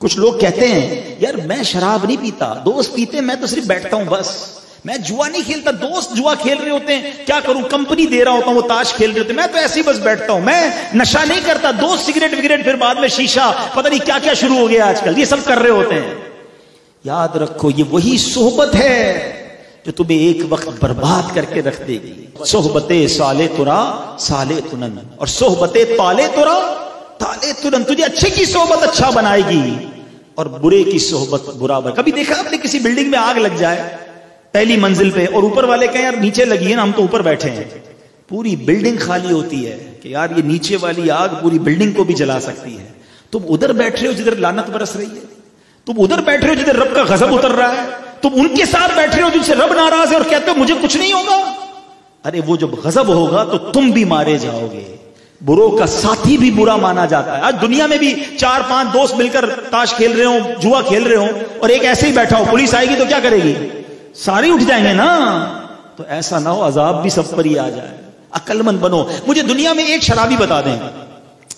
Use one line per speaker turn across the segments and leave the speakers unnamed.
کچھ لوگ کہتے ہیں یار میں شراب نہیں پیتا، دوست پیتے، میں تو صرف بیٹھتا ہوں بس، میں جوا نہیں کھیلتا، دوست جوا کھیل رہے ہوتے ہیں، کیا کروں، کمپنی دے رہا ہوتا ہوں، وہ تاش کھیل رہے ہوتے ہیں، میں تو ایسے ہی بس بیٹھتا ہوں، میں نشہ نہیں کرتا، دوست سگریٹ وگریٹ، پھر بعد میں شیشہ، پتہ نہیں کیا کیا شروع ہو گیا آج کل، یہ سب کر رہے ہوتے ہیں۔ یاد رکھو یہ وہی صحبت ہے جو تمہیں ایک وقت برباد کر کے رکھ دے گی۔ صحبت سالے ترا سالے تنن، اور صحبت تالے ترا تالے تنن، تجھے اچھے کی صحبت اچھا بنائے گی اور برے کی صحبت برا بن۔ کبھی دیکھا آپ نے کسی بلڈنگ میں آگ لگ جائے پہلی منزل پہ اور اوپر والے کہیں یار نیچے لگی ہے نا، ہم تو اوپر بیٹھے ہیں، پوری بلڈنگ خالی ہوتی ہے کہ یار یہ نیچے والی آگ پوری بلڈنگ کو بھی جلا سکتی ہے، تم ادھر بیٹھ رہے ہو جدھر لعنت برس رہی ہے، تم ادھر بیٹھ رہے ہو جدھر رب کا غضب اتر رہا ہے، تم ان کے ساتھ بیٹھ رہے ہو جن سے رب ناراض ہے اور کہتے ہو مجھے کچھ نہیں ہوگا۔ ارے وہ جب غضب ہوگا تو تم بھی مارے جاؤ گے۔ بروں کا ساتھی بھی برا مانا جاتا ہے۔ آج دنیا میں بھی 4-5 دوست مل کر تاش کھیل رہے ہوں، جوا کھیل رہے ہوں، اور ایک ایسے ہی بیٹھا ہو، پولیس آئے گی تو کیا کرے گی؟ سارے اٹھ جائیں گے نا۔ تو ایسا نہ ہو عذاب بھی سب پر ہی آ جائے۔ عقل مند بنو۔ مجھے دنیا میں ایک شرابی بتا دیں،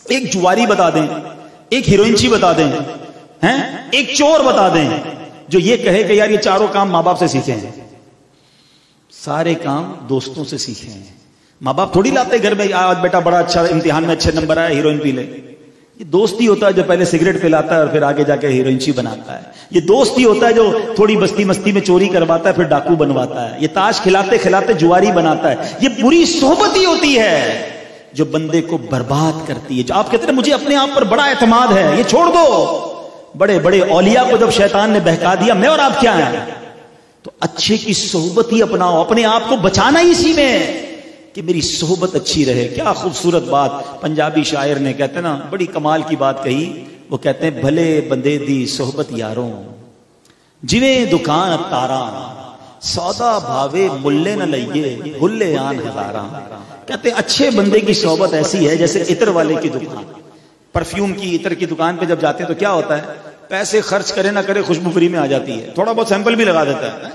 ایک جواری بتا دیں، ایک ہیروئنچی بتا دیں، ایک چور بتا دیں جو یہ کہے کہ یار یہ چاروں کام ماں باپ سے سیکھے ہیں، سارے کام دوستوں سے سیکھے ہیں۔ ماں باپ تھوڑی لاتے گھر میں آج بیٹا بڑا اچھا امتحان میں اچھے نمبر آیا ہیروئن پی لے۔ یہ دوست ہی ہوتا ہے جو پہلے سگریٹ پلاتا ہے اور پھر آگے جا کے ہیروئنچی بناتا ہے۔ یہ دوست ہی ہوتا ہے جو تھوڑی بستی مستی میں چوری کرواتا ہے پھر ڈاکو بنواتا ہے۔ یہ تاش کھلاتے کھلاتے جواری بناتا ہے۔ یہ بری صحبت ہی ہوتی ہے جو بندے کو برباد کرتی ہے۔ جو آپ کہتے ہیں مجھے اپنے آپ پر بڑا اعتماد ہے، یہ چھوڑ دو۔ بڑے بڑے اولیاء کو جب شیطان نے بہکا دیا میں اور آپ کیا ہیں، تو اچھے کی صحبت ہی اپناؤ۔ اپنے آپ کو بچانا ہی اسی میں کہ میری صحبت اچھی رہے۔ کیا خوبصورت بات پنجابی شاعر نے کہتے ہیں نا، بڑی کمال کی بات کہی۔ وہ کہتے ہیں بھلے بندے دی صحبت یاروں جویں دکان تاراں، سودا بھاوے ملے نہ لئیے ہلے آن ہزاراں۔ کہتے ہیں اچھے بندے کی صحبت ایسی ہے جیسے عطر والے کی دکان، پرفیوم کی عطر کی دکان پہ جب جاتے ہیں تو کیا ہوتا ہے، پیسے خرچ کرے نہ کرے خوشبو فری میں آ جاتی ہے، تھوڑا بہت سیمپل بھی لگا دیتا ہے،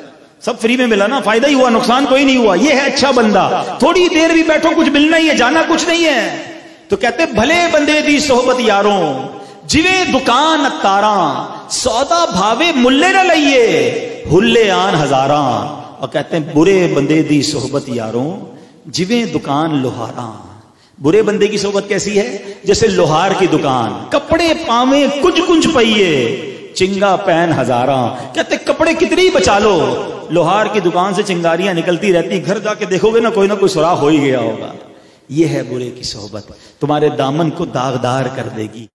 سب فری میں ملا نا، فائدہ ہی ہوا، نقصان کوئی نہیں ہوا۔ یہ ہے اچھا بندہ، تھوڑی دیر بھی بیٹھو کچھ ملنا ہی ہے، جانا کچھ نہیں ہے۔ تو کہتے بھلے بندے دی صحبت یاروں جویں دکان تاراں، سودا بھاوے ملے نہ لئیے ہلے آن ہزاراں۔ اور کہتے ہیں برے بندے دی صحبت یاروں جویں دکان لوہاراں۔ برے بندے کی صحبت کیسی ہے؟ جیسے لوہار کی دکان، کپڑے پاویں کچھ کچھ پئیے چنگا پین ہزاراں۔ کہتے کپڑے کتنی بچا لو، لوہار کی دکان سے چنگاریاں نکلتی رہتی، گھر جا کے دیکھو گے نا کوئی سوراخ ہو ہی گیا ہوگا۔ یہ ہے برے کی صحبت، تمہارے دامن کو داغدار کر دے گی۔